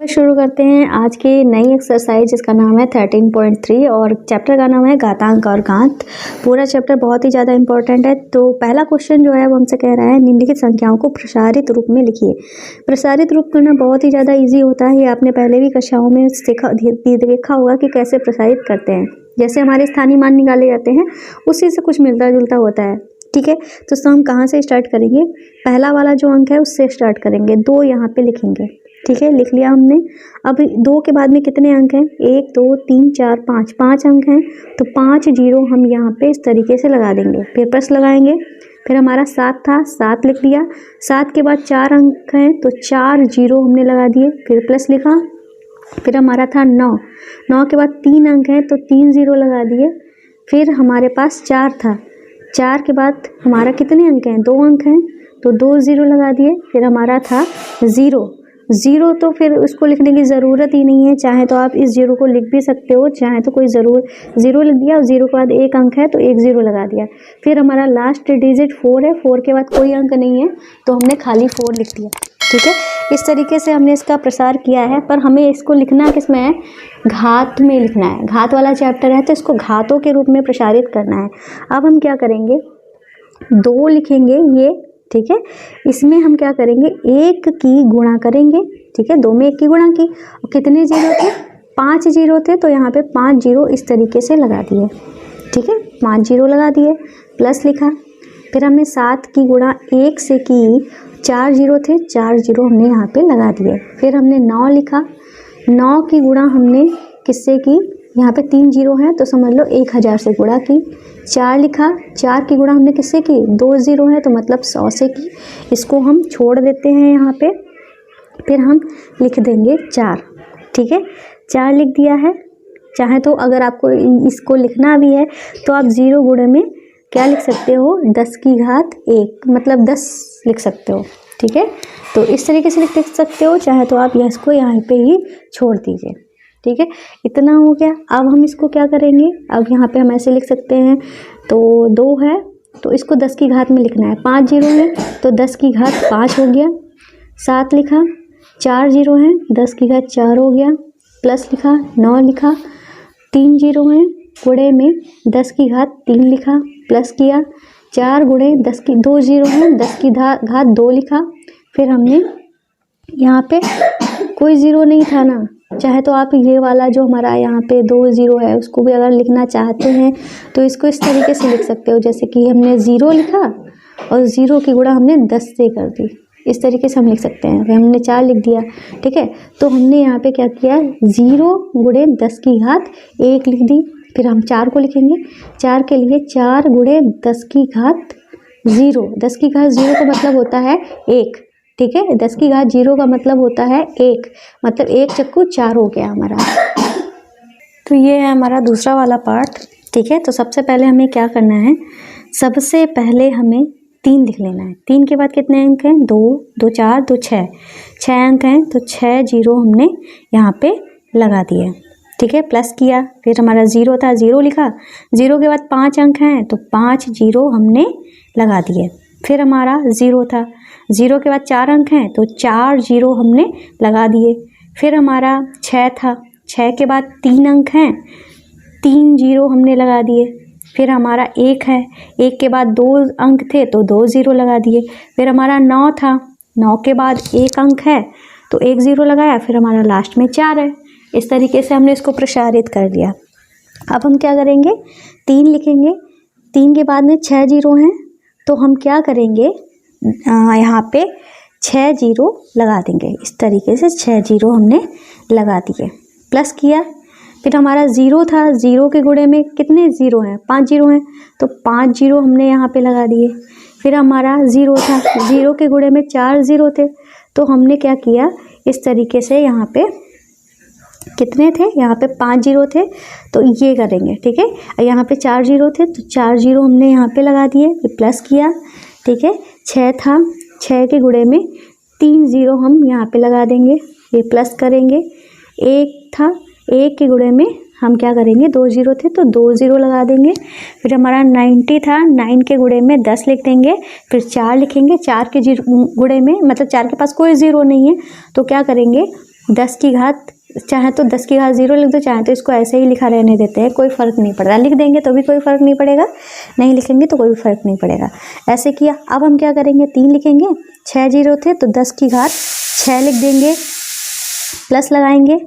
शुरू करते हैं आज की नई एक्सरसाइज जिसका नाम है 13.3 और चैप्टर का नाम है घातांक और घात। पूरा चैप्टर बहुत ही ज़्यादा इंपॉर्टेंट है। तो पहला क्वेश्चन जो है वो हमसे कह रहा है निम्नलिखित संख्याओं को प्रसारित रूप में लिखिए। प्रसारित रूप करना बहुत ही ज़्यादा ईजी होता है। ये आपने पहले भी कक्षाओं में देखा होगा कि कैसे प्रसारित करते हैं। जैसे हमारे स्थानीय मान निकाले जाते हैं उसी से कुछ मिलता जुलता होता है। ठीक है, तो हम कहाँ से स्टार्ट करेंगे? पहला वाला जो अंक है उससे स्टार्ट करेंगे। 2 यहाँ पे लिखेंगे। ठीक है, लिख लिया हमने। अब 2 के बाद में कितने अंक हैं? 1 2 3 4 5 5 अंक हैं। तो 5 जीरो हम यहाँ पे इस तरीके से लगा देंगे, फिर प्लस लगाएंगे। फिर हमारा 7 था, 7 लिख लिया। 7 के बाद 4 अंक हैं तो 4 जीरो हमने लगा दिए, फिर प्लस लिखा। फिर हमारा था 9, 9 के बाद 3 अंक हैं तो 3 जीरो लगा दिए। फिर हमारे पास 4 था, 4 के बाद हमारा कितने अंक हैं? 2 अंक हैं तो 2 जीरो लगा दिए। फिर हमारा था 0, ज़ीरो तो फिर उसको लिखने की ज़रूरत ही नहीं है। चाहे तो आप इस जीरो को लिख भी सकते हो, चाहे तो कोई ज़ीरो लिख दिया और ज़ीरो के बाद 1 अंक है तो 1 जीरो लगा दिया। फिर हमारा लास्ट डिजिट 4 है, 4 के बाद कोई अंक नहीं है तो हमने खाली 4 लिख दिया। ठीक है, इस तरीके से हमने इसका प्रसार किया है। पर हमें इसको लिखना किस में है? घात में लिखना है। घात वाला चैप्टर है तो इसको घातों के रूप में प्रसारित करना है। अब हम क्या करेंगे? 2 लिखेंगे ये। ठीक है, इसमें हम क्या करेंगे? 1 की गुणा करेंगे। ठीक है, 2 में 1 की गुणा की और कितने जीरो थे? 5 जीरो थे तो यहाँ पे 5 जीरो इस तरीके से लगा दिए। ठीक है, 5 जीरो लगा दिए, प्लस लिखा। फिर हमने 7 की गुणा 1 से की, 4 जीरो थे, 4 जीरो हमने यहाँ पे लगा दिए। फिर हमने 9 लिखा, 9 की गुणा हमने किससे की? यहाँ पे 3 जीरो हैं तो समझ लो 1000 से गुणा की। 4 लिखा, 4 की गुणा हमने किससे की? 2 जीरो है तो मतलब 100 से की। इसको हम छोड़ देते हैं यहाँ पे। फिर हम लिख देंगे 4। ठीक है, 4 लिख दिया है। चाहे तो अगर आपको इसको लिखना भी है तो आप 0 गुणे में क्या लिख सकते हो? 10 की घात 1 मतलब 10 लिख सकते हो। ठीक है, तो इस तरीके से लिख सकते हो। चाहे तो आप इसको यहाँ पे ही छोड़ दीजिए। ठीक है, इतना हो गया। अब हम इसको क्या करेंगे? अब यहाँ पे हम ऐसे लिख सकते हैं। तो 2 है तो इसको 10 की घात में लिखना है। 5 जीरो है तो 10 की घात 5 हो गया। 7 लिखा, 4 जीरो हैं, 10 की घात 4 हो गया, प्लस लिखा। 9 लिखा, 3 जीरो हैं, गुणे में 10 की घात 3 लिखा, प्लस किया। 4 गुणे 10 की 2 जीरो हैं, 10 की घात 2 लिखा। फिर हमने यहाँ पे कोई ज़ीरो नहीं था ना, चाहे तो आप ये वाला जो हमारा यहाँ पे 2 जीरो है उसको भी अगर लिखना चाहते हैं तो इसको इस तरीके से लिख सकते हो। जैसे कि हमने 0 लिखा और 0 की गुणा हमने 10 से कर दी, इस तरीके से हम लिख सकते हैं। फिर हमने 4 लिख दिया। ठीक है, तो हमने यहाँ पे क्या किया? 0 गुणे 10 की घात 1 लिख दी। फिर हम 4 को लिखेंगे। 4 के लिए 4 गुणे 10 की घात 0, 10 की घात 0 का मतलब होता है 1। ठीक है, 10 की घात 0 का मतलब होता है 1, मतलब 1 चक्कू 4 हो गया हमारा। तो ये है हमारा दूसरा वाला पार्ट। ठीक है, तो सबसे पहले हमें क्या करना है? सबसे पहले हमें 3 लिख लेना है। 3 के बाद कितने अंक हैं? 2 2 4 2 6 अंक हैं तो 6 जीरो हमने यहाँ पे लगा दिए। ठीक है, प्लस किया। फिर हमारा 0 था, 0 लिखा। 0 के बाद 5 अंक हैं तो 5 जीरो हमने लगा दिए। फिर हमारा 0 था, 0 के बाद 4 अंक हैं तो 4 जीरो हमने लगा दिए। फिर हमारा 6 था, 6 के बाद 3 अंक हैं, 3 जीरो हमने लगा दिए। फिर हमारा 1 है, 1 के बाद 2 अंक थे तो 2 जीरो लगा दिए। फिर हमारा 9 था, 9 के बाद 1 अंक है तो 1 जीरो लगाया। फिर हमारा लास्ट में 4 है। इस तरीके से हमने इसको प्रसारित कर दिया। अब हम क्या करेंगे? 3 लिखेंगे। 3 के बाद में 6 जीरो हैं तो हम क्या करेंगे? यहाँ पे 6 जीरो लगा देंगे। इस तरीके से 6 जीरो हमने लगा दिए, प्लस किया। फिर हमारा 0 था, 0 के गुणे में कितने ज़ीरो हैं? 5 जीरो हैं तो 5 जीरो हमने यहाँ पे लगा दिए। फिर हमारा 0 था, 0 के गुणे में 4 जीरो थे तो हमने क्या किया? इस तरीके से यहाँ पे कितने थे? यहाँ पे 5 जीरो थे तो ये करेंगे। ठीक है, यहाँ पे 4 जीरो थे तो 4 जीरो हमने यहाँ पे लगा दिए, प्लस किया। ठीक है, 6 था, 6 के गुणे में 3 जीरो हम यहाँ पे लगा देंगे, ये प्लस करेंगे। 1 था, 1 के गुणे में हम क्या करेंगे? 2 जीरो थे तो 2 जीरो लगा देंगे। फिर हमारा 90 था, 9 के गुणे में 10 लिख देंगे। फिर 4 लिखेंगे, 4 के गुणे में मतलब 4 के पास कोई ज़ीरो नहीं है तो क्या करेंगे? 10 की घात, चाहे तो 10 की घात 0 लिख दो, चाहे तो इसको ऐसे ही लिखा रहने देते हैं, कोई फ़र्क नहीं पड़ता। लिख देंगे तो भी कोई फ़र्क नहीं पड़ेगा, नहीं लिखेंगे तो कोई फ़र्क नहीं पड़ेगा। ऐसे किया। अब हम क्या करेंगे, 3 लिखेंगे, 6 जीरो थे तो 10 की घात 6 लिख देंगे, प्लस लगाएंगे।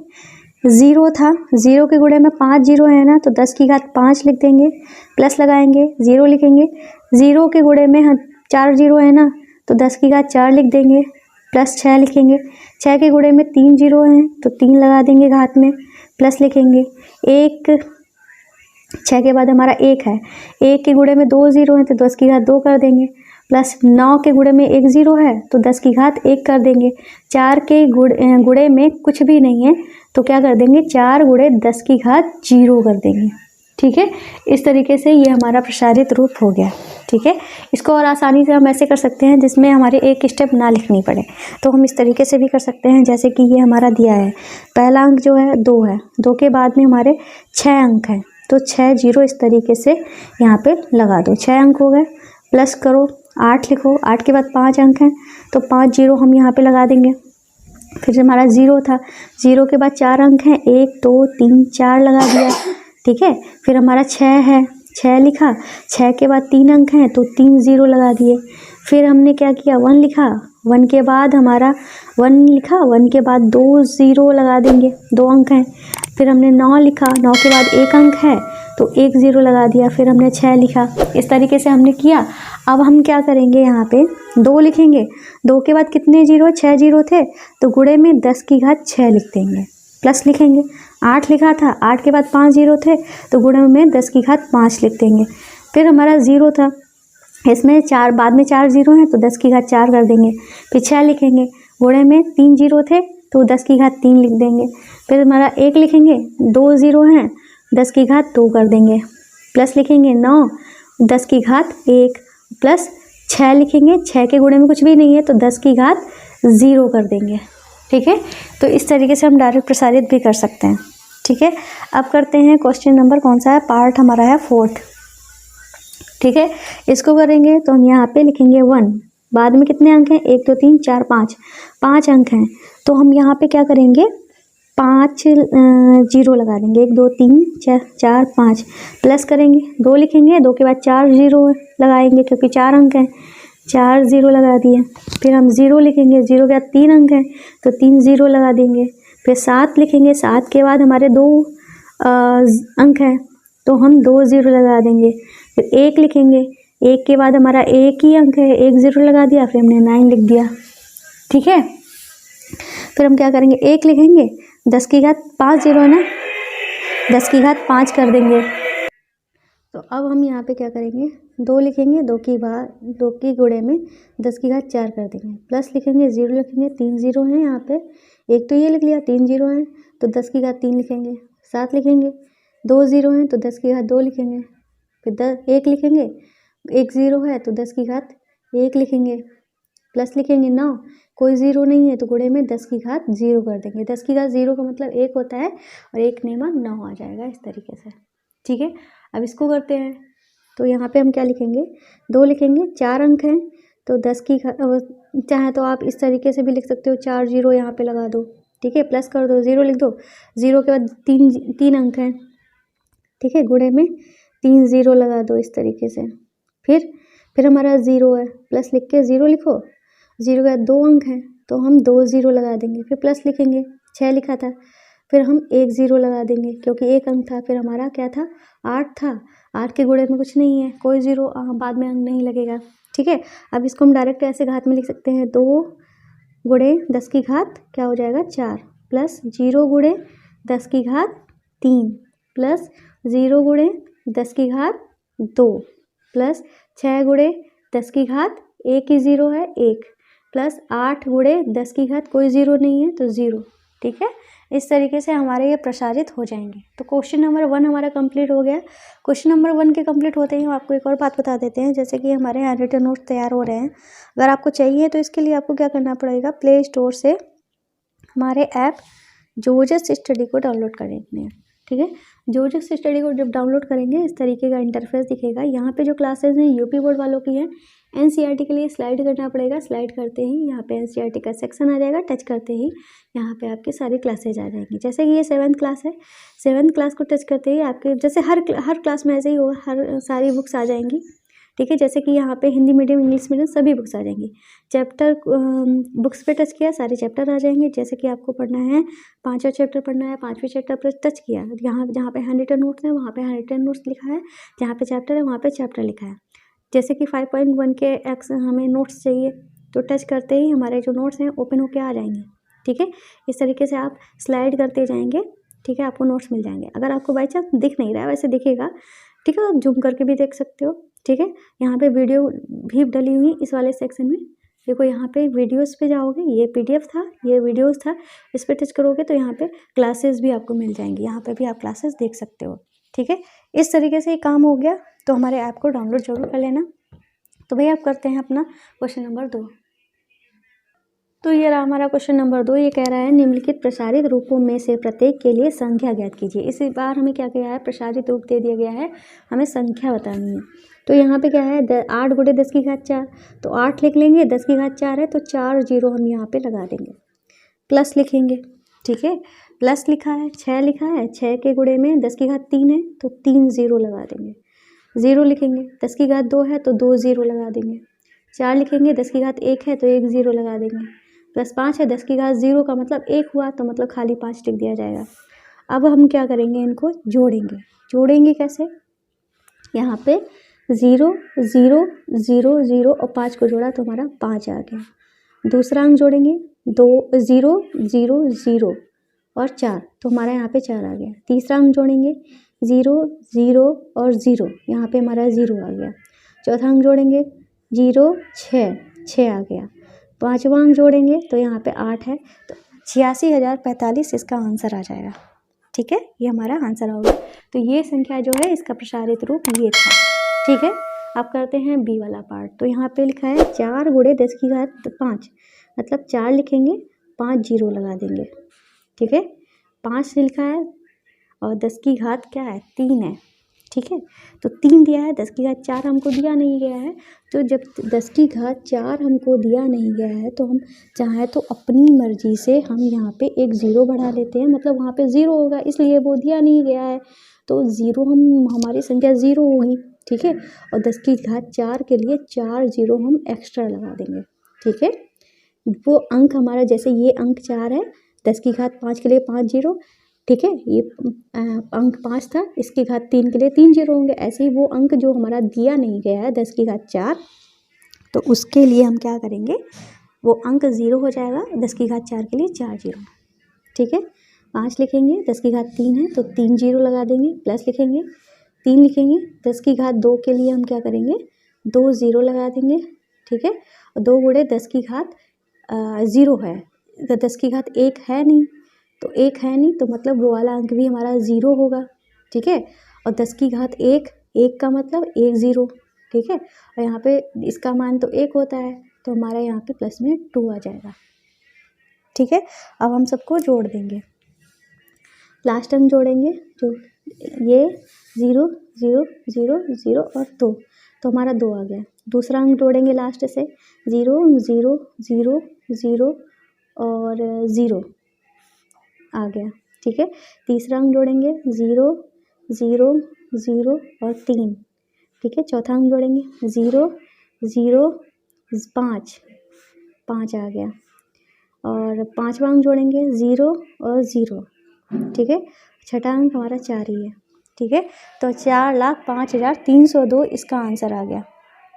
0 था, 0 के गुणे में 5 जीरो है ना, तो 10 की घात 5 लिख देंगे, प्लस लगाएंगे, 0 लिखेंगे। 0 के गुणे में 4 जीरो है ना, तो 10 की घात 4 लिख देंगे, प्लस 6 लिखेंगे। 6 के गुणे में 3 जीरो हैं तो 3 लगा देंगे घात में, प्लस लिखेंगे। 6 के बाद हमारा 1 है, 1 के गुणे में 2 जीरो हैं तो 10 की घात 2 कर देंगे, प्लस 9 के गुणे में 1 जीरो है तो 10 की घात 1 कर देंगे। 4 के गुणे में कुछ भी नहीं है तो क्या कर देंगे, 4 गुणे 10 की घात 0 कर देंगे। ठीक है, इस तरीके से ये हमारा प्रसारित रूप हो गया। ठीक है, इसको और आसानी से हम ऐसे कर सकते हैं जिसमें हमारे एक स्टेप ना लिखनी पड़े, तो हम इस तरीके से भी कर सकते हैं। जैसे कि ये हमारा दिया है, पहला अंक जो है 2 है, 2 के बाद में हमारे 6 अंक हैं, तो 6 जीरो इस तरीके से यहाँ पे लगा दो। 6 अंक हो गए, प्लस करो, 8 लिखो, 8 के बाद 5 अंक हैं तो 5 जीरो हम यहाँ पे लगा देंगे। फिर हमारा 0 था, 0 के बाद 4 अंक हैं, 1 2 3 4 लगा दिया। ठीक है, फिर हमारा 6 है, 6 लिखा, 6 के बाद 3 अंक हैं तो 3 जीरो लगा दिए। फिर हमने क्या किया, 1 लिखा, 1 के बाद हमारा 1 लिखा, 1 के बाद 2 जीरो लगा देंगे, 2 अंक हैं। फिर हमने 9 लिखा, 9 के बाद 1 अंक है तो 1 जीरो लगा दिया। फिर हमने 6 लिखा, इस तरीके से हमने किया। अब हम क्या करेंगे, यहाँ पे 2 लिखेंगे, 2 के बाद कितने जीरो, 6 जीरो थे तो गुणे में 10 की घात 6 लिख देंगे, प्लस लिखेंगे। 8 लिखा था, 8 के बाद 5 जीरो थे तो गुणे में 10 की घात 5 लिख देंगे। फिर हमारा 0 था, इसमें 4 बाद में 4 जीरो हैं तो 10 की घात 4 कर देंगे। फिर 6 लिखेंगे, गुणे में 3 जीरो थे तो 10 की घात 3 लिख देंगे। फिर हमारा 1 लिखेंगे, 2 जीरो हैं, 10 की घात 2 कर देंगे, प्लस लिखेंगे 9, 10 की घात 1, प्लस 6 लिखेंगे, 6 के गुणे में कुछ भी नहीं है तो 10 की घात 0 कर देंगे। ठीक है, तो इस तरीके से हम डायरेक्ट प्रसारित भी कर सकते हैं। ठीक है, अब करते हैं क्वेश्चन नंबर कौन सा है, पार्ट हमारा है 4th। ठीक है, इसको करेंगे तो हम यहाँ पे लिखेंगे 1, बाद में कितने अंक हैं, 1 2 3 4 5, 5 अंक हैं तो हम यहाँ पे क्या करेंगे, 5 जीरो लगा देंगे, 1 2 3 4 5, प्लस करेंगे, 2 लिखेंगे, 2 के बाद 4 जीरो लगाएंगे क्योंकि 4 अंक हैं, 4 जीरो लगा दिए। फिर हम 0 लिखेंगे, 0 के बाद 3 अंक हैं तो 3 जीरो लगा देंगे। फिर 7 लिखेंगे, 7 के बाद हमारे 2 अंक हैं तो हम 2 जीरो लगा देंगे। फिर 1 लिखेंगे, 1 के बाद हमारा 1 ही अंक है, 1 जीरो लगा दिया, फिर हमने 9 लिख दिया। ठीक है, फिर हम क्या करेंगे, 1 लिखेंगे, 10 की घात 5 जीरो है ना, 10 की घात 5 कर देंगे। तो अब हम यहाँ पे क्या करेंगे, 2 लिखेंगे, 2 की गुणे में 10 की घात 4 कर देंगे, प्लस लिखेंगे, 0 लिखेंगे, 3 जीरो हैं यहाँ पे, एक तो ये लिख लिया, 3 जीरो हैं तो 10 की घात 3 लिखेंगे। 7 लिखेंगे, 2 जीरो हैं तो 10 की घात 2 लिखेंगे। फिर 1 लिखेंगे, 1 जीरो है तो 10 की घात 1 लिखेंगे, प्लस लिखेंगे 9, कोई जीरो नहीं है तो गुणे में 10 की घात 0 कर देंगे। 10 की घात 0 का मतलब 1 होता है और 1 नेमा 9 आ जाएगा, इस तरीके से। ठीक है, अब इसको करते हैं तो यहाँ पे हम क्या लिखेंगे, 2 लिखेंगे, 4 अंक हैं तो 10 की घात, चाहे तो आप इस तरीके से भी लिख सकते हो, 4 जीरो यहाँ पे लगा दो। ठीक है, प्लस कर दो, 0 लिख दो, 0 के बाद 3 अंक हैं। ठीक है, गुणे में 3 जीरो लगा दो इस तरीके से। फिर हमारा 0 है, प्लस लिख के 0 लिखो, 0 के बाद 2 अंक हैं तो हम 2 जीरो लगा देंगे। फिर प्लस लिखेंगे, 6 लिखा था, फिर हम 1 जीरो लगा देंगे क्योंकि 1 अंक था। फिर हमारा क्या था, 8 था, 8 के गुणे में कुछ नहीं है, कोई जीरो बाद में अंक नहीं लगेगा। ठीक है, अब इसको हम डायरेक्ट ऐसे घात में लिख सकते हैं, 2 गुणे 10 की घात क्या हो जाएगा 4, प्लस 0 गुणे 10 की घात 3, प्लस 0 गुणे 10 की घात 2, प्लस 6 गुणे 10 की घात 1 ही जीरो है 1, प्लस 8 गुणे 10 की घात कोई जीरो नहीं है तो 0। ठीक है, इस तरीके से हमारे ये प्रसारित हो जाएंगे। तो क्वेश्चन नंबर 1 हमारा कंप्लीट हो गया। क्वेश्चन नंबर 1 के कंप्लीट होते ही हम आपको एक और बात बता देते हैं, जैसे कि हमारे हैंड रिटन नोट्स तैयार हो रहे हैं। अगर आपको चाहिए तो इसके लिए आपको क्या करना पड़ेगा, प्ले स्टोर से हमारे ऐप जोजस स्टडी को डाउनलोड करने हैं। ठीक है, जियोजेब्रा स्टडी को जब डाउनलोड करेंगे इस तरीके का इंटरफेस दिखेगा। यहाँ पे जो क्लासेस हैं यूपी बोर्ड वालों की हैं। एनसीईआरटी के लिए स्लाइड करना पड़ेगा। स्लाइड करते ही यहाँ पे एनसीईआरटी का सेक्शन आ जाएगा। टच करते ही यहाँ पे आपकी सारी क्लासेज आ जाएंगी। जैसे कि ये 7th क्लास है, 7th क्लास को टच करते ही आपके जैसे हर क्लास में ऐसे ही होगा, हर सारी बुक्स आ जाएंगी। ठीक है, जैसे कि यहाँ पे हिंदी मीडियम, इंग्लिश मीडियम सभी बुक्स आ जाएंगी। चैप्टर बुक्स पे टच किया, सारे चैप्टर आ जाएंगे। जैसे कि आपको पढ़ना है 5वां चैप्टर पढ़ना है, 5वें चैप्टर पर टच किया, यहाँ जहाँ पे हैंड रिटन नोट्स है वहाँ पे हैंड रिटन नोट्स लिखा है, जहाँ पे चैप्टर है वहाँ पे चैप्टर लिखा है। जैसे कि 5.1 के हमें नोट्स चाहिए तो टच करते ही हमारे जो नोट्स हैं ओपन होके आ जाएंगे। ठीक है, इस तरीके से आप स्लाइड करते जाएंगे। ठीक है, आपको नोट्स मिल जाएंगे। अगर आपको बाई चांस दिख नहीं रहा है, वैसे दिखेगा, ठीक है, आप जूम करके भी देख सकते हो। ठीक है, यहाँ पे वीडियो भी डली हुई इस वाले सेक्शन में। देखो यहाँ पे वीडियोस पे जाओगे, ये पीडीएफ था, ये वीडियोस था, इस पर टच करोगे तो यहाँ पे क्लासेस भी आपको मिल जाएंगी। यहाँ पे भी आप क्लासेस देख सकते हो। ठीक है, इस तरीके से ये काम हो गया। तो हमारे ऐप को डाउनलोड जरूर कर लेना। तो भैया आप करते हैं अपना क्वेश्चन नंबर 2। तो ये रहा हमारा क्वेश्चन नंबर 2। ये कह रहा है निम्नलिखित प्रसारित रूपों में से प्रत्येक के लिए संख्या ज्ञात कीजिए। इस बार हमें क्या किया है, प्रसारित रूप दे दिया गया है, हमें संख्या बतानी है। तो यहाँ पे क्या है, 8 × 10 की घात 4, तो 8 लिख लेंगे, 10 की घात 4 है तो 4 0 हम यहाँ पे लगा देंगे, प्लस लिखेंगे। ठीक है, प्लस लिखा है, 6 लिखा है, 6 के गुणे में 10 की घात 3 है तो 3 0 लगा देंगे। 0 लिखेंगे, 10 की घात 2 है तो 2 0 लगा देंगे। 4 लिखेंगे, 10 की घात 1 है तो 1 0 लगा देंगे। प्लस 5 है, 10 की घात 0 का मतलब 1 हुआ तो मतलब खाली 5 लिख दिया जाएगा। अब हम क्या करेंगे, इनको जोड़ेंगे। जोड़ेंगे कैसे, यहाँ पे 0 0 0 0 और 5 को जोड़ा तो हमारा 5 आ गया। दूसरा अंक जोड़ेंगे 2 0 0 0 और 4 तो हमारा यहाँ पे 4 आ गया। तीसरा अंक जोड़ेंगे 0 0 और 0, यहाँ पे हमारा 0 आ गया। चौथा अंक जोड़ेंगे 0 6 आ गया। पाँचवा अंक जोड़ेंगे तो यहाँ पे 8 है तो 86,045 इसका आंसर आ जाएगा। ठीक है, ये हमारा आंसर होगा। तो ये संख्या जो है इसका प्रसारित रूप ये था। ठीक है, अब करते हैं बी वाला पार्ट। तो यहाँ पे लिखा है 4 × 10 की घात 5, मतलब 4 लिखेंगे, 5 0 लगा देंगे। ठीक है, 5 लिखा है और 10 की घात क्या है, 3 है। ठीक है, तो 3 दिया है, 10 की घात 4 हमको दिया नहीं गया है। तो जब 10 की घात 4 हमको दिया नहीं गया है तो हम चाहे तो अपनी मर्जी से हम यहाँ पे एक 0 बढ़ा लेते हैं, मतलब वहाँ पे 0 होगा, इसलिए वो दिया नहीं गया है तो 0 हमारी संख्या 0 होगी। ठीक है, और 10 की घात 4 के लिए 4 0 हम एक्स्ट्रा लगा देंगे। ठीक है, वो अंक हमारा, जैसे ये अंक 4 है, 10 की घात 5 के लिए 5 0। ठीक है, ये अंक 5 था, इसकी घात 3 के लिए 3 0 होंगे। ऐसे ही वो अंक जो हमारा दिया नहीं गया है 10 की घात 4, तो उसके लिए हम क्या करेंगे, वो अंक 0 हो जाएगा। 10 की घात 4 के लिए 4 0। ठीक है, 5 लिखेंगे, 10 की घात 3 है तो 3 0 लगा देंगे, प्लस लिखेंगे, 3 लिखेंगे, 10 की घात 2 के लिए हम क्या करेंगे, 2 0 लगा देंगे। ठीक है, और 2 × 10 की घात 0 है, तो 10 की घात 1 है नहीं, तो 1 है नहीं तो मतलब वो वाला अंक भी हमारा 0 होगा। ठीक है, और 10 की घात 1 का मतलब 1 0। ठीक है, और यहाँ पे इसका मान तो 1 होता है तो हमारा यहाँ पे प्लस में 2 आ जाएगा। ठीक है, अब हम सबको जोड़ देंगे, लास्ट अंक जोड़ेंगे, जो ये 0 0 0 0 और 2, तो हमारा 2 आ गया। दूसरा अंक जोड़ेंगे लास्ट से, 0 0 0 0 और 0 आ गया। ठीक है, तीसरा अंक जोड़ेंगे 0 0 0 और 3। ठीक है, चौथा अंक जोड़ेंगे 0 0 5 आ गया। और पांचवा अंक जोड़ेंगे 0 और 0। ठीक है, छठा अंक हमारा 4 ही है। ठीक है, तो 4,05,302 इसका आंसर आ गया।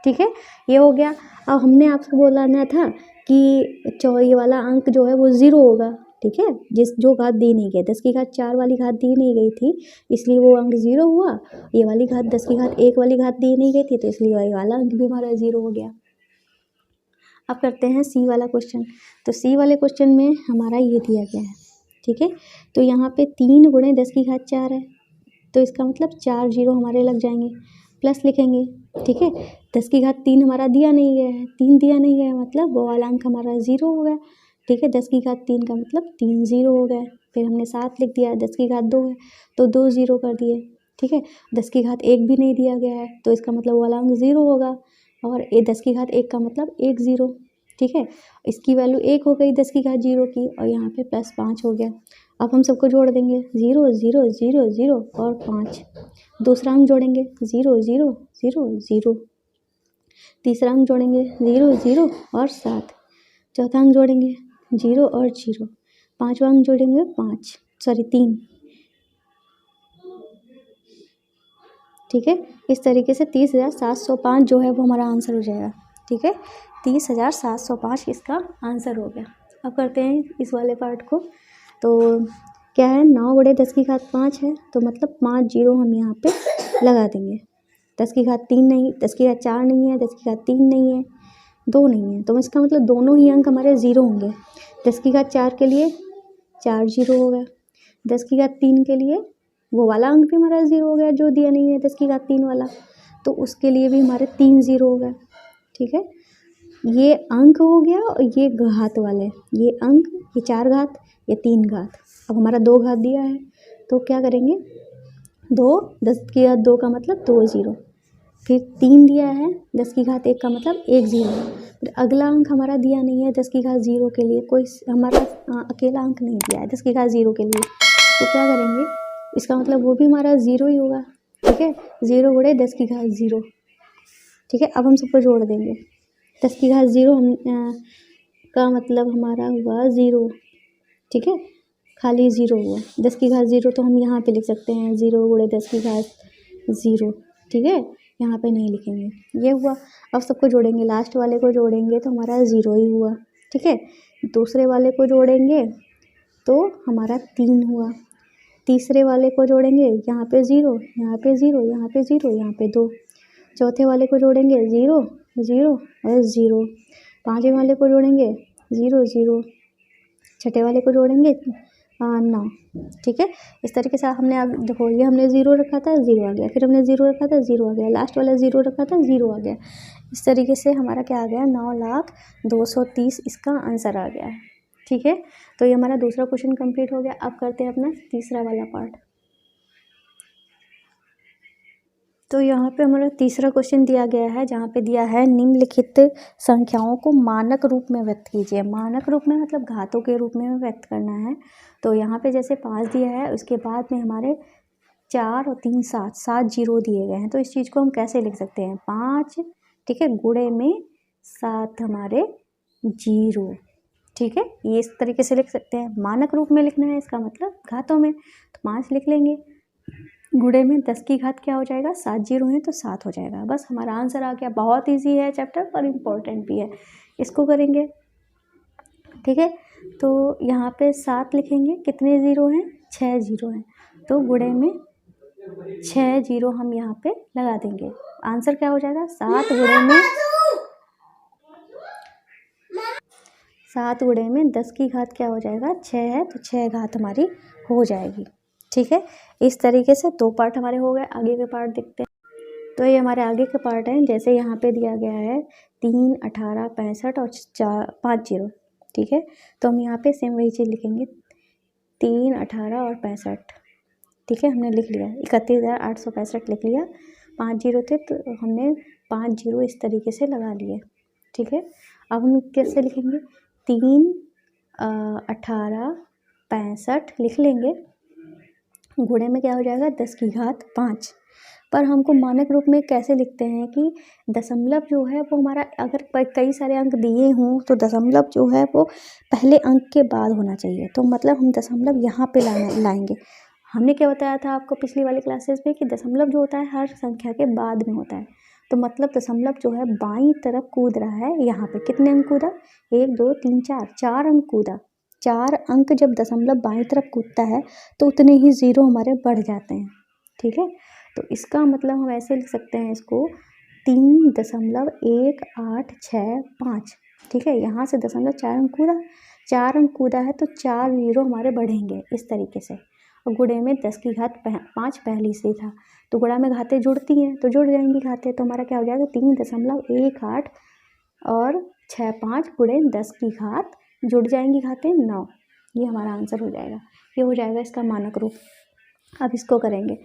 ठीक है, ये हो गया। अब हमने आपको बोलना था कि ये वाला अंक जो है वो 0 होगा। ठीक है, जो घात दी नहीं गई, 10 की घात 4 वाली घात दी नहीं गई थी इसलिए वो अंक 0 हुआ। ये वाली घात 10 की घात 1 वाली घात दी नहीं गई थी तो इसलिए वही वाला अंक भी हमारा 0 हो गया। अब करते हैं सी वाला क्वेश्चन। तो सी वाले क्वेश्चन में हमारा ये दिया गया है। ठीक है, तो यहाँ पे 3 × 10 की घात 4 है तो इसका मतलब 4 0 हमारे लग जाएंगे, प्लस लिखेंगे। ठीक है, 10 की घात 3 हमारा दिया नहीं गया है, 3 दिया नहीं गया है मतलब वो वाला अंक हमारा 0 हो गया। ठीक है। 10 की घात 3 का मतलब 3 जीरो हो गए। फिर हमने 7 लिख दिया, 10 की घात 2 है तो 2 जीरो कर दिए, ठीक है। 10 की घात 1 भी नहीं दिया गया है तो इसका मतलब वाला अंक 0 होगा, और ये 10 की घात 1 का मतलब 1 जीरो, ठीक है। इसकी वैल्यू 1 हो गई 10 की घात 0 की, और यहाँ पे +5 हो गया। अब हम सबको जोड़ देंगे, 0 0 0 0 और 5। दूसरा अंक जोड़ेंगे 0 0 0 0। तीसरा अंक जोड़ेंगे 0 0 और 7। चौथा अंक जोड़ेंगे 0 और 0। पांचवा अंक जोड़ेंगे 3, ठीक है। इस तरीके से 30,705 जो है वो हमारा आंसर हो जाएगा, ठीक है। 30,705 इसका आंसर हो गया। अब करते हैं इस वाले पार्ट को। तो क्या है, 9 बड़े 10 की घात 5 है तो मतलब 5 जीरो हम यहाँ पे लगा देंगे। 10 की घात 3 नहीं, 10 की घात 4 नहीं है, 10 की घात 3 नहीं है, 2 नहीं है, तो इसका मतलब दोनों ही अंक हमारे 0 होंगे। 10 की घात 4 के लिए 4 जीरो हो गया, 10 की घात 3 के लिए वो वाला अंक भी हमारा 0 हो गया जो दिया नहीं है 10 की घात 3 वाला, तो उसके लिए भी हमारे 3 जीरो हो गए, ठीक है। ये अंक हो गया और ये घात वाले, ये अंक, ये 4 घात, ये 3 घात। अब हमारा 2 घात दिया है तो क्या करेंगे, 2, 10 की घात 2 का मतलब 2 जीरो, फिर 3 दिया है 10 की घात 1 का मतलब 1 जीरो। फिर अगला अंक हमारा दिया नहीं है 10 की घात 0 के लिए, कोई हमारा अकेला अंक नहीं दिया है 10 की घात 0 के लिए, तो क्या करेंगे, इसका मतलब वो भी हमारा 0 ही होगा, ठीक है। 0 गुणे 10 की घात 0, ठीक है। अब हम सबको जोड़ देंगे, 10 की घात 0 का मतलब हमारा हुआ 0, ठीक है, खाली 0 हुआ। 10 की घात 0 तो हम यहाँ पे लिख सकते हैं 0 गुणे 10 की घात 0, ठीक है, यहाँ पे नहीं लिखेंगे, ये हुआ। अब सबको जोड़ेंगे, लास्ट वाले को जोड़ेंगे तो हमारा 0 ही हुआ, ठीक है। दूसरे वाले को जोड़ेंगे तो हमारा 3 हुआ, तीसरे वाले को जोड़ेंगे यहाँ पे 0, यहाँ पे 0, यहाँ पे 0, यहाँ पे 2। चौथे वाले को जोड़ेंगे 0 0 और 0। पाँचवें वाले को जोड़ेंगे 0 0। छठे वाले को जोड़ेंगे 9, ठीक है। इस तरीके से हमने, अब देखो ये हमने 0 रखा था 0 आ गया, फिर हमने 0 रखा था 0 आ गया, लास्ट वाला 0 रखा था 0 आ गया। इस तरीके से हमारा क्या आ गया, 9,02,30 इसका आंसर आ गया है, ठीक है। तो ये हमारा दूसरा क्वेश्चन कंप्लीट हो गया। अब करते हैं अपना तीसरा वाला पार्ट। तो यहाँ पे हमारा तीसरा क्वेश्चन दिया गया है, जहाँ पे दिया है निम्नलिखित संख्याओं को मानक रूप में व्यक्त कीजिए। मानक रूप में मतलब घातों के रूप में व्यक्त करना है। तो यहाँ पे जैसे 5 दिया है, उसके बाद में हमारे 4 और 3 7 जीरो दिए गए हैं, तो इस चीज़ को हम कैसे लिख सकते हैं, 5, ठीक है, गुणे में 7 हमारे जीरो, ठीक है, ये इस तरीके से लिख सकते हैं। मानक रूप में लिखना है इसका मतलब घातों में, तो 5 लिख लेंगे, गुणे में 10 की घात क्या हो जाएगा, 7 जीरो हैं तो 7 हो जाएगा। बस हमारा आंसर आ गया। बहुत इजी है चैप्टर, पर इम्पोर्टेंट भी है। इसको करेंगे, ठीक है। तो यहाँ पे 7 लिखेंगे, कितने ज़ीरो हैं, 6 जीरो हैं, तो गुणे में 6 जीरो हम यहाँ पे लगा देंगे। आंसर क्या हो जाएगा, 7 गुणे में 10 की घात क्या हो जाएगा, 6 है तो 6 घात हमारी हो जाएगी, ठीक है। इस तरीके से 2 पार्ट हमारे हो गए। आगे के पार्ट देखते हैं। तो ये हमारे आगे के पार्ट हैं। जैसे यहाँ पे दिया गया है 3, 18, 65 और 5 जीरो, ठीक है। तो हम यहाँ पे सेम वही चीज़ लिखेंगे, 3, 18 और 65, ठीक है, हमने लिख लिया। 31,865 लिख लिया। 5 जीरो थे तो हमने 5 जीरो इस तरीके से लगा लिए, ठीक है। अब हम कैसे लिखेंगे, 3, 18, 65 लिख लेंगे, गुणे में क्या हो जाएगा, 10 की घात 5। पर हमको मानक रूप में कैसे लिखते हैं कि दशमलव जो है वो हमारा, अगर कई सारे अंक दिए हों तो दशमलव जो है वो पहले अंक के बाद होना चाहिए। तो मतलब हम दशमलव यहाँ पे लाएंगे। हमने क्या बताया था आपको पिछली वाली क्लासेस में कि दशमलव जो होता है हर संख्या के बाद में होता है। तो मतलब दशमलव जो है बाईं तरफ कूद रहा है। यहाँ पे कितने अंक कूदा, 1 2 3 4, 4 अंक कूदा। 4 अंक जब दशमलव बाईं तरफ कूदता है तो उतने ही ज़ीरो हमारे बढ़ जाते हैं, ठीक है। तो इसका मतलब हम ऐसे लिख सकते हैं इसको, 3.1865, ठीक है। यहाँ से दशमलव 4 अंक कूदा, 4 अंक कूदा है तो 4 जीरो हमारे बढ़ेंगे इस तरीके से। और गुणे में 10 की घात 5 पहले से था, तो गुणा में घातें जुड़ती हैं तो जुड़ जाएंगी घातें। तो हमारा क्या हो जाएगा, 3.18 और 65 गुणे 10 की घात जुड़ जाएंगी घातें 9, ये हमारा आंसर हो जाएगा। ये हो जाएगा इसका मानक रूप। अब इसको करेंगे,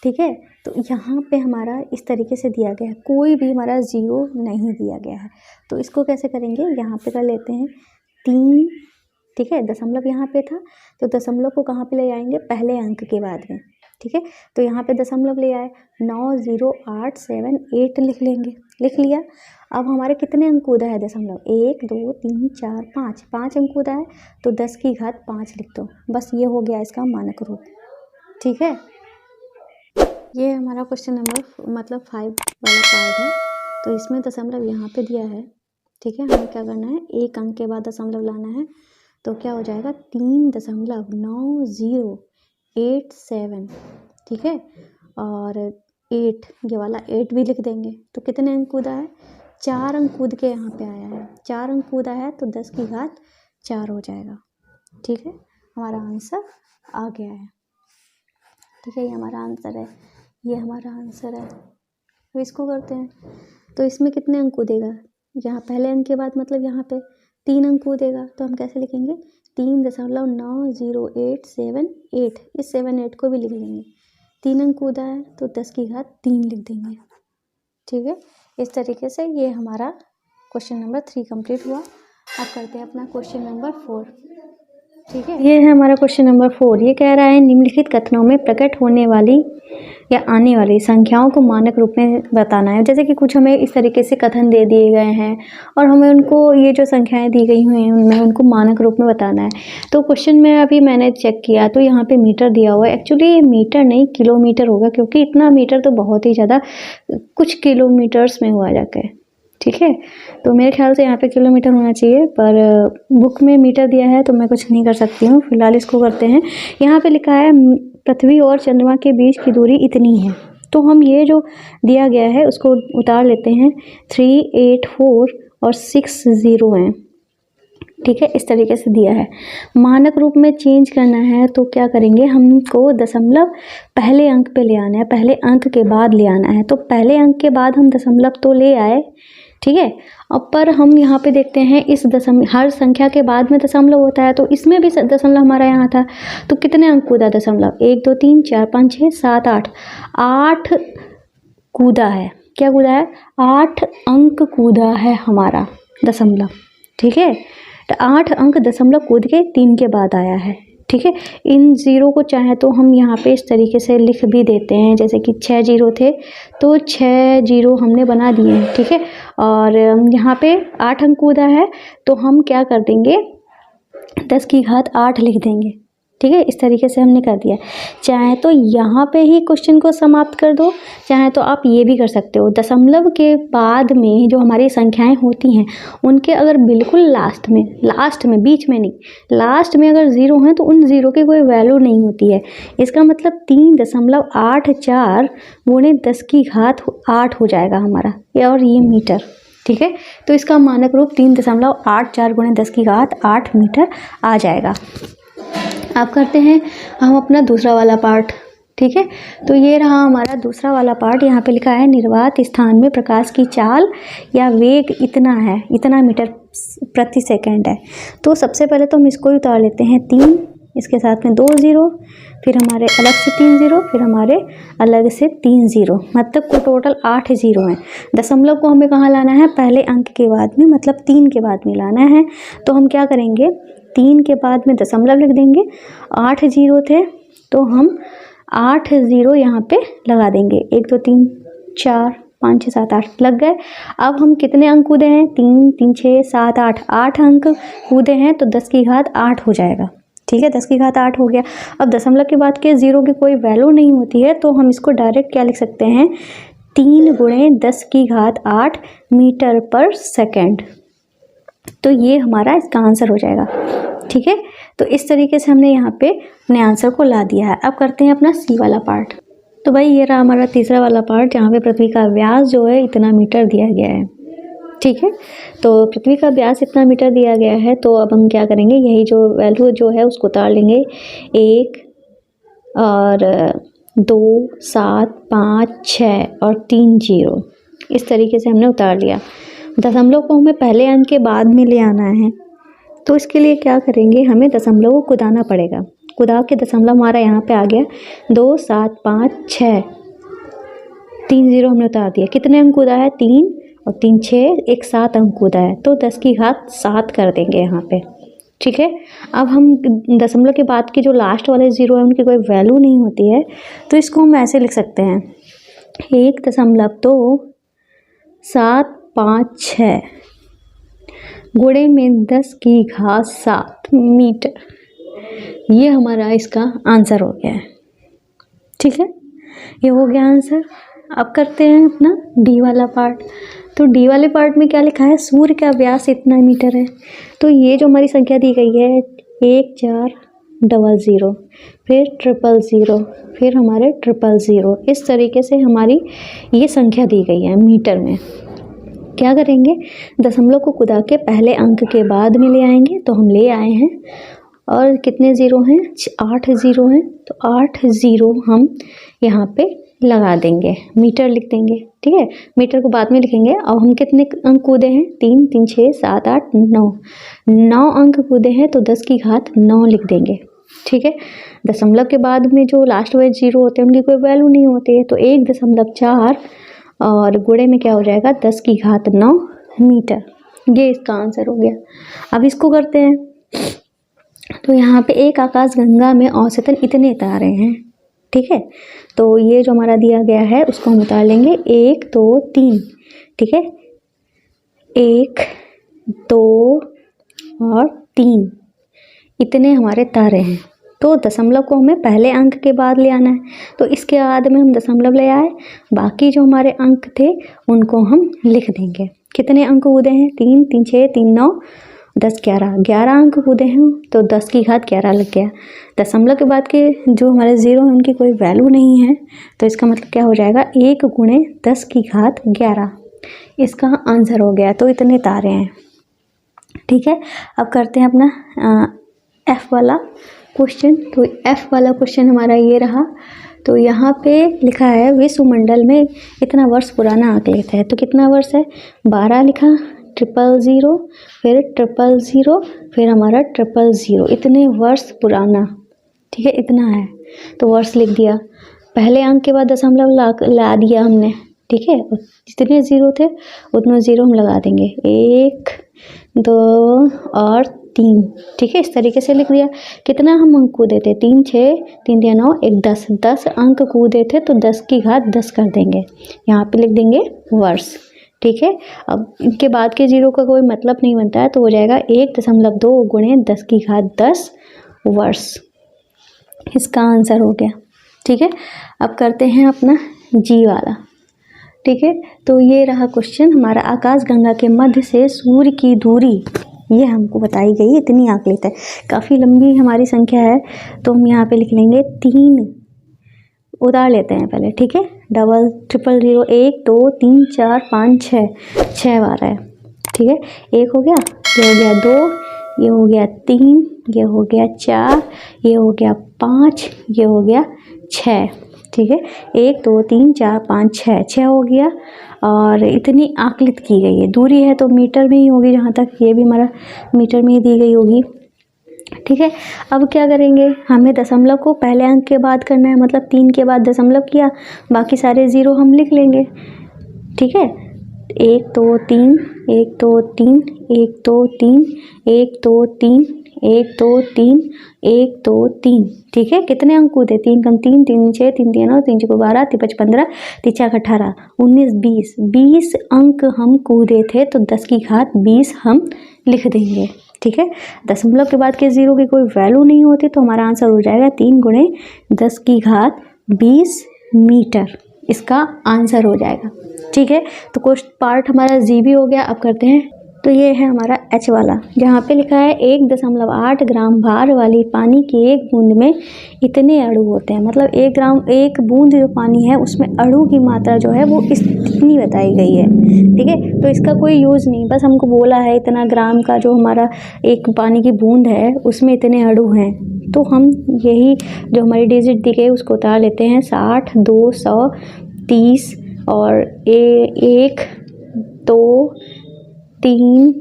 ठीक है। तो यहाँ पे हमारा इस तरीके से दिया गया है, कोई भी हमारा 0 नहीं दिया गया है। तो इसको कैसे करेंगे, यहाँ पे कर लेते हैं 3, ठीक है। दशमलव यहाँ पे था, तो दशमलव को कहाँ पे ले आएंगे, पहले अंक के बाद में, ठीक है। तो यहाँ पे दशमलव ले आए, 9 0 8 7 8 लिख लेंगे, लिख लिया। अब हमारे कितने अंक कूदा है दशमलव, 1 2 3 4 5, 5 अंक कूदा है, तो 10 की घात 5 लिख दो। बस ये हो गया इसका मानक रूप, ठीक है। ये हमारा क्वेश्चन नंबर मतलब 5 वाला पार्ट है। तो इसमें दशमलव यहाँ पे दिया है, ठीक है। हमें क्या करना है, एक अंक के बाद दशमलव लाना है। तो क्या हो जाएगा, 3.9087, ठीक है। और 8, ये वाला 8 भी लिख देंगे। तो कितने अंक कूदा है, 4 अंक कूद के यहाँ पे आया है। 4 अंक कूदा है तो 10 की घात 4 हो जाएगा, ठीक है। हमारा आंसर आ गया है, ठीक है। ये हमारा आंसर है, ये हमारा आंसर है। अब इसको करते हैं, तो इसमें कितने अंक कूदेगा, यहाँ पहले अंक के बाद मतलब यहाँ पे 3 अंक कूदेगा। तो हम कैसे लिखेंगे, 3.9087 इस 7 8 को भी लिख लेंगे। 3 अंक कूदा है तो 10 की घात 3 लिख देंगे, ठीक है। इस तरीके से ये हमारा क्वेश्चन नंबर 3 कंप्लीट हुआ। अब करते हैं अपना क्वेश्चन नंबर 4, ठीक है। ये है हमारा क्वेश्चन नंबर 4। ये कह रहा है निम्नलिखित कथनों में प्रकट होने वाली या आने वाली संख्याओं को मानक रूप में बताना है। जैसे कि कुछ हमें इस तरीके से कथन दे दिए गए हैं और हमें उनको, ये जो संख्याएं दी गई हुई हैं उनमें उनको मानक रूप में बताना है। तो क्वेश्चन में अभी मैंने चेक किया तो यहाँ पे मीटर दिया हुआ है। एक्चुअली ये मीटर नहीं किलोमीटर होगा, क्योंकि इतना मीटर तो बहुत ही ज़्यादा कुछ किलोमीटर्स में हुआ जाता है, ठीक है। तो मेरे ख्याल से यहाँ पे किलोमीटर होना चाहिए, पर बुक में मीटर दिया है तो मैं कुछ नहीं कर सकती हूँ। फिलहाल इसको करते हैं। यहाँ पे लिखा है पृथ्वी और चंद्रमा के बीच की दूरी इतनी है। तो हम ये जो दिया गया है उसको उतार लेते हैं। 3 8 4 और 6 0 हैं, ठीक है। इस तरीके से दिया है। मानक रूप में चेंज करना है तो क्या करेंगे, हमको दशमलव पहले अंक पे ले आना है, पहले अंक के बाद ले आना है। तो पहले अंक के बाद हम दशमलव तो ले आए, ठीक है। अब पर हम यहाँ पे देखते हैं इस हर संख्या के बाद में दशमलव होता है, तो इसमें भी दशमलव हमारा यहाँ था। तो कितने अंक कूदा दशमलव, 1 2 3 4 5 6 7 8, 8 कूदा है। क्या कूदा है, 8 अंक कूदा है हमारा दशमलव, ठीक है। तो 8 अंक दशमलव कूद के 3 के बाद आया है, ठीक है। इन 0 को चाहे तो हम यहाँ पे इस तरीके से लिख भी देते हैं, जैसे कि 6 0 थे तो 6 0 हमने बना दिए हैं, ठीक है। और यहाँ पे 8 अंक कूदा है तो हम क्या कर देंगे, 10 की घात 8 लिख देंगे, ठीक है। इस तरीके से हमने कर दिया। चाहे तो यहाँ पे ही क्वेश्चन को समाप्त कर दो, चाहे तो आप ये भी कर सकते हो। दशमलव के बाद में जो हमारी संख्याएं होती हैं उनके अगर बिल्कुल लास्ट में बीच में नहीं, लास्ट में अगर 0 हैं तो उन 0 की कोई वैल्यू नहीं होती है। इसका मतलब 3.84 गुणे 10 की घात 8 हो जाएगा हमारा, और ये मीटर, ठीक है। तो इसका मानक रूप 3.84 गुणे 10 की घात 8 मीटर आ जाएगा। अब करते हैं हम अपना दूसरा वाला पार्ट, ठीक है। तो ये रहा हमारा दूसरा वाला पार्ट। यहाँ पे लिखा है निर्वात स्थान में प्रकाश की चाल या वेग इतना है, इतना मीटर प्रति सेकंड है। तो सबसे पहले तो हम इसको ही उतार लेते हैं 3, इसके साथ में 2 0, फिर हमारे अलग से 3 0, फिर हमारे अलग से 3 0, मतलब को टोटल 8 0 हैं। दशमलव को हमें कहाँ लाना है, पहले अंक के बाद में, मतलब 3 के बाद में लाना है। तो हम क्या करेंगे, 3 के बाद में दशमलव लिख देंगे। 8 0 थे तो हम 8 0 यहाँ पे लगा देंगे। 1 2 3 4 5 6 7 8 लग गए। अब हम कितने अंक कूदे हैं, 3 3 6 7 8, 8 अंक कूदे हैं तो 10 की घात 8 हो जाएगा, ठीक है। 10 की घात 8 हो गया। अब दशमलव के बाद के 0 की कोई वैल्यू नहीं होती है, तो हम इसको डायरेक्ट क्या लिख सकते हैं, 3 गुणे 10 की घात 8 मीटर पर सेकेंड। तो ये हमारा इसका आंसर हो जाएगा, ठीक है। तो इस तरीके से हमने यहाँ पे अपने आंसर को ला दिया है। अब करते हैं अपना सी वाला पार्ट। तो भाई ये रहा हमारा तीसरा वाला पार्ट, जहाँ पे पृथ्वी का व्यास जो है इतना मीटर दिया गया है, ठीक है। तो पृथ्वी का व्यास इतना मीटर दिया गया है, तो अब हम क्या करेंगे, यही जो वैल्यू जो है उसको उतार लेंगे। 1 और 2 7 5 6 और 3 0, इस तरीके से हमने उतार लिया। दशमलव को हमें पहले अंक के बाद में ले आना है, तो इसके लिए क्या करेंगे, हमें दशमलव को कुदाना पड़ेगा। कुदा के दशमलव हमारा यहाँ पे आ गया 2 7 5 6, 3 0 हमने उतार दिया। कितने अंक कूदा है, 3 और 3 6, एक 7 अंक कूदा है, तो 10 की घात 7 कर देंगे यहाँ पे। ठीक है, अब हम दशमलव के बाद के जो लास्ट वाले 0 है उनकी कोई वैल्यू नहीं होती है, तो इसको हम ऐसे लिख सकते हैं 1.275 गुणे में 10 की घात 7 मीटर। ये हमारा इसका आंसर हो गया है। ठीक है, ये हो गया आंसर। अब करते हैं अपना डी वाला पार्ट। तो डी वाले पार्ट में क्या लिखा है, सूर्य का व्यास इतना मीटर है। तो ये जो हमारी संख्या दी गई है 1400, फिर 000, फिर हमारे 000, इस तरीके से हमारी ये संख्या दी गई है मीटर में। क्या करेंगे, दशमलव को कुदा के पहले अंक के बाद में ले आएंगे, तो हम ले आए हैं। और कितने ज़ीरो हैं, 8 ज़ीरो हैं, तो 8 ज़ीरो हम यहाँ पे लगा देंगे, मीटर लिख देंगे। ठीक है, मीटर को बाद में लिखेंगे। अब हम कितने अंक कूदे हैं, 3 3 6 7 8 9, 9 अंक कूदे हैं, तो 10 की घात 9 लिख देंगे। ठीक है, दशमलव के बाद में जो लास्ट वाले 0 होते हैं उनकी कोई वैल्यू नहीं होती है, तो 1.4 और गुणे में क्या हो जाएगा, 10 की घात 9 मीटर। ये इसका आंसर हो गया। अब इसको करते हैं। तो यहाँ पे एक आकाशगंगा में औसतन इतने तारे हैं। ठीक है, तो ये जो हमारा दिया गया है उसको हम उतार लेंगे 1 2 3। ठीक है, 1 2 और 3 इतने हमारे तारे हैं। तो दशमलव को हमें पहले अंक के बाद ले आना है, तो इसके बाद में हम दशमलव ले आए, बाकी जो हमारे अंक थे उनको हम लिख देंगे। कितने अंक कूदे हैं, 3 3 6 3 9 10 11 अंक कूदे हैं, तो 10 की घात 11 लग गया। दशमलव के बाद के जो हमारे 0 हैं उनकी कोई वैल्यू नहीं है, तो इसका मतलब क्या हो जाएगा, 1 गुणे 10 की घात 11 इसका आंसर हो गया। तो इतने तारे हैं। ठीक है, अब करते हैं अपना एफ वाला क्वेश्चन। तो एफ वाला क्वेश्चन हमारा ये रहा। तो यहाँ पे लिखा है विश्वमंडल में इतना वर्ष पुराना आकलित है। तो कितना वर्ष है, 12 लिखा, 000, फिर 000, फिर हमारा 000, इतने वर्ष पुराना। ठीक है, इतना है, तो वर्ष लिख दिया। पहले अंक के बाद दशमलव ला दिया हमने। ठीक है, जितने 0 थे उतने 0 हम लगा देंगे, 1 2 और 3। ठीक है, इस तरीके से लिख दिया। कितना हम अंक कूदे थे, 3 6 3 3 9 1 10, 10 अंक कूदे थे, तो 10 की घात 10 कर देंगे, यहाँ पे लिख देंगे वर्ष। ठीक है, अब इनके बाद के 0 का कोई मतलब नहीं बनता है, तो हो जाएगा 1.2 गुणे 10 की घात 10 वर्ष। इसका आंसर हो गया। ठीक है, अब करते हैं अपना जी वाला। ठीक है, तो ये रहा क्वेश्चन हमारा, आकाशगंगा के मध्य से सूर्य की दूरी ये हमको बताई गई, इतनी आकलित है। काफ़ी लंबी हमारी संख्या है, तो हम यहाँ पे लिख लेंगे 3 उतार लेते हैं पहले। ठीक है, 000 1 2 3 4 5 6, 6 बार है। ठीक है, 1 हो गया, ये हो गया 2, ये हो गया 3, ये हो गया 4, ये हो गया 5, ये हो गया 6। ठीक है, 1 2 3 4 5 6, 6 हो गया। और इतनी आकलित की गई है, दूरी है तो मीटर में ही होगी, जहाँ तक ये भी हमारा मीटर में ही दी गई होगी। ठीक है, अब क्या करेंगे, हमें दशमलव को पहले अंक के बाद करना है, मतलब 3 के बाद दशमलव किया, बाकी सारे 0 हम लिख लेंगे। ठीक है, 1 2 3 1 2 3 1 2 3 1 2 3 1 2 3 1 2 3। ठीक है, कितने अंक कूदे, 3 कम 3 3 6 3 3 9 3 6 12 3 5 15 3 4 18 19 20, 20 अंक हम कूदे थे, तो 10 की घात 20 हम लिख देंगे। ठीक है, दशमलव के बाद के 0 की कोई वैल्यू नहीं होती, तो हमारा आंसर हो जाएगा 3 गुणे 10 की घात 20 मीटर। इसका आंसर हो जाएगा। ठीक है, तो क्वेश्चन पार्ट हमारा जी भी हो गया। अब करते हैं, तो ये है हमारा एच वाला, जहाँ पे लिखा है 1.8 ग्राम भार वाली पानी की एक बूंद में इतने अणु होते हैं। मतलब 1 बूंद जो पानी है उसमें अणु की मात्रा जो है वो इतनी बताई गई है। ठीक है, तो इसका कोई यूज़ नहीं, बस हमको बोला है इतना ग्राम का जो हमारा एक पानी की बूंद है उसमें इतने अणु हैं, तो हम यही जो हमारी डिजिट दी गई उसको उतार लेते हैं, 60 200 30 और 1 2 3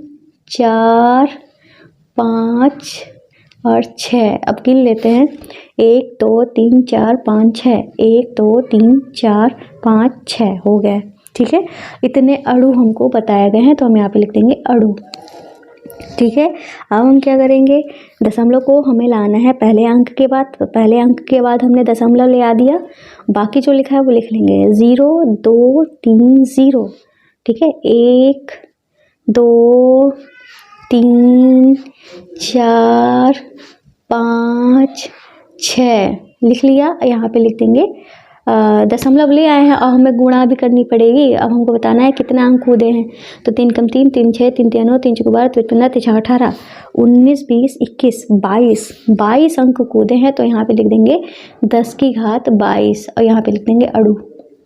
4 5 और 6। अब गिन लेते हैं, 1 2 3 4 5 6, 1 2 3 4 5 6 हो गया। ठीक है, इतने अणु हमको बताए गए हैं तो हम यहाँ पे लिख देंगे अणु। ठीक है, अब हम क्या करेंगे, दशमलव को हमें लाना है पहले अंक के बाद, तो पहले अंक के बाद हमने दशमलव ले आ दिया, बाकी जो लिखा है वो लिख लेंगे 0 2 3 0। ठीक है, 1 2 3 4 5 6 लिख लिया। यहाँ पे लिख देंगे दशमलव ले आए हैं और हमें गुणा भी करनी पड़ेगी। अब हमको बताना है कितने अंक कूदे हैं, तो 3 कम 3 3 6 3 3 9 3 4 12 3 15 3 18 19 20 21 22 अंक कूदे हैं। तो यहाँ पे लिख देंगे 10 की घात 22 और यहाँ पे लिख देंगे अणु।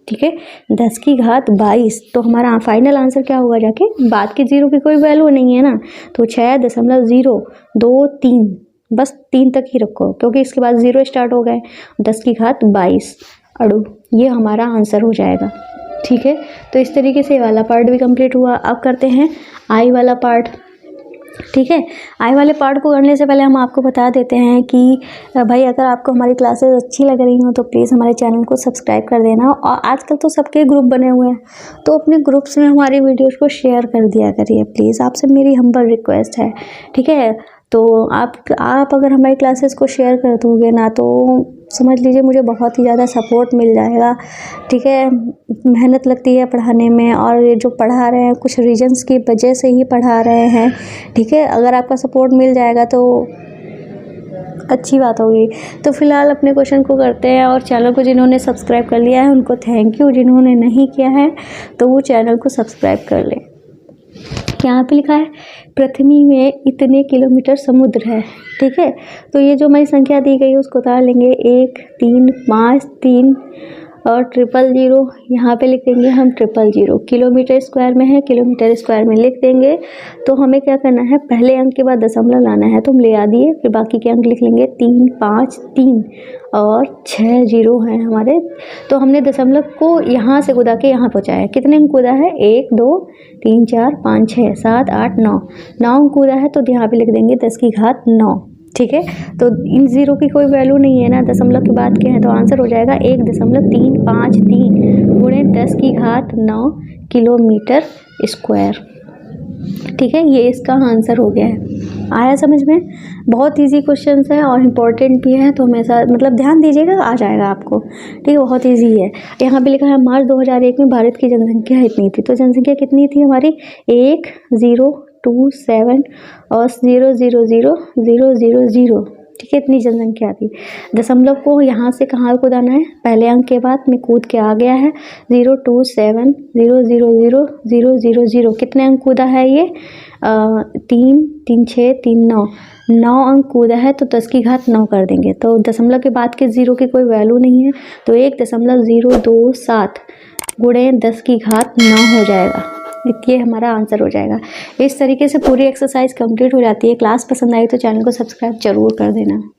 ठीक है, 10 की घात 22। तो हमारा फाइनल आंसर क्या होगा जाके, बाद के 0 की कोई वैल्यू नहीं है ना, तो 6.023, बस 3 तक ही रखो क्योंकि इसके बाद 0 स्टार्ट हो गए। 10 की घात 22 अणु, ये हमारा आंसर हो जाएगा। ठीक है, तो इस तरीके से ये वाला पार्ट भी कंप्लीट हुआ। अब करते हैं आई वाला पार्ट। ठीक है, आई वाले पार्ट को करने से पहले हम आपको बता देते हैं कि भाई अगर आपको हमारी क्लासेस अच्छी लग रही हो तो प्लीज़ हमारे चैनल को सब्सक्राइब कर देना। और आजकल तो सबके ग्रुप बने हुए हैं, तो अपने ग्रुप्स में हमारी वीडियोस को शेयर कर दिया करिए प्लीज़, आपसे मेरी हम्बल रिक्वेस्ट है। ठीक है, तो आप अगर हमारी क्लासेस को शेयर कर दोगे ना तो समझ लीजिए मुझे बहुत ही ज़्यादा सपोर्ट मिल जाएगा। ठीक है, मेहनत लगती है पढ़ाने में और ये जो पढ़ा रहे हैं कुछ रीजन्स की वजह से ही पढ़ा रहे हैं। ठीक है, अगर आपका सपोर्ट मिल जाएगा तो अच्छी बात होगी। तो फिलहाल अपने क्वेश्चन को करते हैं, और चैनल को जिन्होंने सब्सक्राइब कर लिया है उनको थैंक यू, जिन्होंने नहीं किया है तो वो चैनल को सब्सक्राइब कर लें। यहाँ पे लिखा है पृथ्वी में इतने किलोमीटर समुद्र है। ठीक है, तो ये जो हमारी संख्या दी गई है उसको उतार लेंगे, 1 3 5 3 और 000 यहाँ पे लिख देंगे हम 000। किलोमीटर स्क्वायर में है, किलोमीटर स्क्वायर में लिख देंगे। तो हमें क्या करना है, पहले अंक के बाद दशमलव लाना है, तो हम ले आ दिए, फिर बाकी के अंक लिख लेंगे 3 5 3 और 6 0 हैं हमारे। तो हमने दशमलव को यहाँ से कूदा के यहाँ पहुँचाया। कितने अंक कूदा है, 1 2 3 4 5 6 7 8 9 अंक कूदा है, तो यहाँ पे लिख देंगे 10 की घात 9। ठीक है, तो इन 0 की कोई वैल्यू नहीं है ना, दशमलव के बाद क्या है, तो आंसर हो जाएगा 1.353 गुणे 10 की घात 9 किलोमीटर स्क्वायर। ठीक है, ये इसका आंसर हो गया है। आया समझ में? बहुत इजी क्वेश्चन है और इम्पोर्टेंट भी है, तो हमेशा मतलब ध्यान दीजिएगा, आ जाएगा आपको। ठीक है, बहुत इजी है। यहाँ पे लिखा है मार्च 2001 में भारत की जनसंख्या इतनी थी, तो जनसंख्या कितनी थी हमारी, 1027 और 0000000। ठीक है, इतनी जनसंख्या थी। दशमलव को यहाँ से कहाँ कूदाना है, पहले अंक के बाद में कूद के आ गया है, 027 0000000। कितने अंक कूदा है ये, 3 3 6 3 9 अंक कूदा है, तो 10 की घात 9 कर देंगे। तो दशमलव के बाद के 0 की कोई वैल्यू नहीं है, तो 1.027 गुणे 10 की घात 9 हो जाएगा। ये हमारा आंसर हो जाएगा। इस तरीके से पूरी एक्सरसाइज कंप्लीट हो जाती है। क्लास पसंद आई तो चैनल को सब्सक्राइब जरूर कर देना।